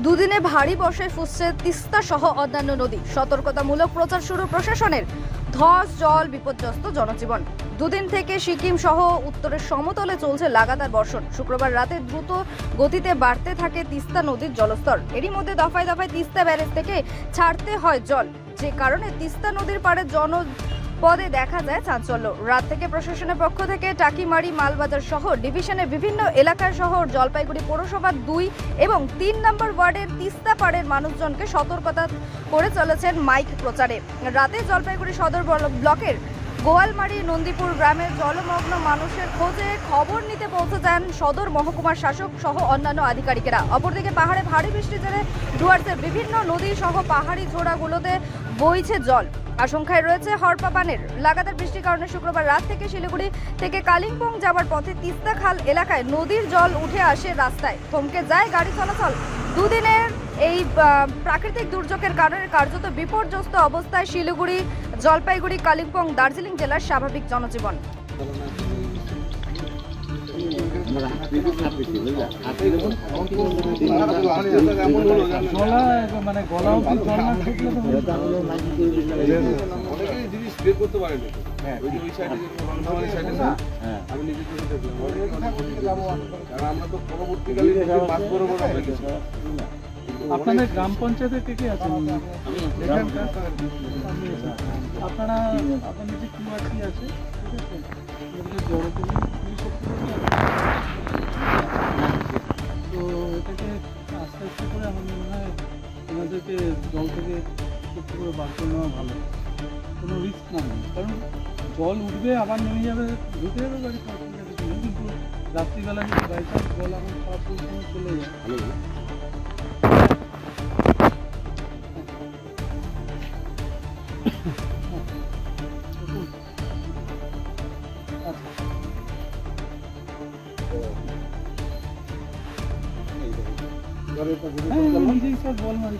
দুদিনে ভারী বর্ষায় ফুসছে তিস্তা সহ অন্যান্য নদী। সতর্কতামূলক প্রচার শুরু প্রশাসনের। ধস জল বিপর্যস্ত জনজীবন। দুদিন থেকে সিকিম সহ উত্তরের সমতলে চলছে লাগাতার বর্ষণ। শুক্রবার রাতে দ্রুত গতিতে বাড়তে থাকে তিস্তা নদীর জলস্তর। এরই মধ্যে দফায় দফায় তিস্তা ব্যারেজ থেকে ছাড়তে হয় জল, যে কারণে তিস্তা নদীর পাড়ে পদে দেখা যায় চাঞ্চল্য। রাত থেকে প্রশাসনের পক্ষ থেকে টাকিমারি মালবাজার সহ ডিভিশনের বিভিন্ন এলাকার শহর জলপাইগুড়ি পৌরসভা 2 এবং 3 নম্বর ওয়ার্ডের তিস্তা পাড়ের মানুষজনকে সতর্কতা করে চলেছেন মাইক প্রচারে। রাতে জলপাইগুড়ি সদর ব্লকের গোয়ালমারি নন্দীপুর গ্রামের জলমগ্ন মানুষের খোঁজে খবর নিতে পৌঁছে যান সদর মহকুমার শাসক সহ অন্যান্য আধিকারিকেরা। অপরদিকে পাহাড়ে ভারী বৃষ্টির জেরে ডুয়ার্সের বিভিন্ন নদী সহ পাহাড়ি ঝোড়াগুলোতে বইছে জল। আশঙ্কায় রয়েছে হরপা বানের। লাগাতার বৃষ্টির কারণে শুক্রবার রাত থেকে শিলিগুড়ি থেকে কালিম্পং যাওয়ার পথে তিস্তা খাল এলাকায় নদীর জল উঠে আসে রাস্তায়, থমকে যায় গাড়ি চলাচল। দুদিনের এই প্রাকৃতিক দুর্যোগের কারণে কার্যত বিপর্যস্ত অবস্থায় শিলিগুড়ি, জলপাইগুড়ি, কালিম্পং, দার্জিলিং জেলার স্বাভাবিক জনজীবন। আপনাদের গ্রাম পঞ্চায়েতে কে কে আছেন? আপনারা আপনাদের যে QRC আছে, ঠিক আছে, জড়ো করুন, তো এটাকে আস্তে আস্তে করে আমার মনে হয় ওনাদেরকে জল থেকে একটু করে বার করে নেওয়া ভালো, কোনো রিস্ক না নেই। কারণ জল উঠবে আবার নেমে যাবে, ঢুকে যাবে গাড়ি, অসুবিধা কিছু নেই। কিন্তু রাত্রিবেলা যদি বাই চান্স জল এখন খারাপ পরিমাণে চলে যায়, নিজেই সব বল মারি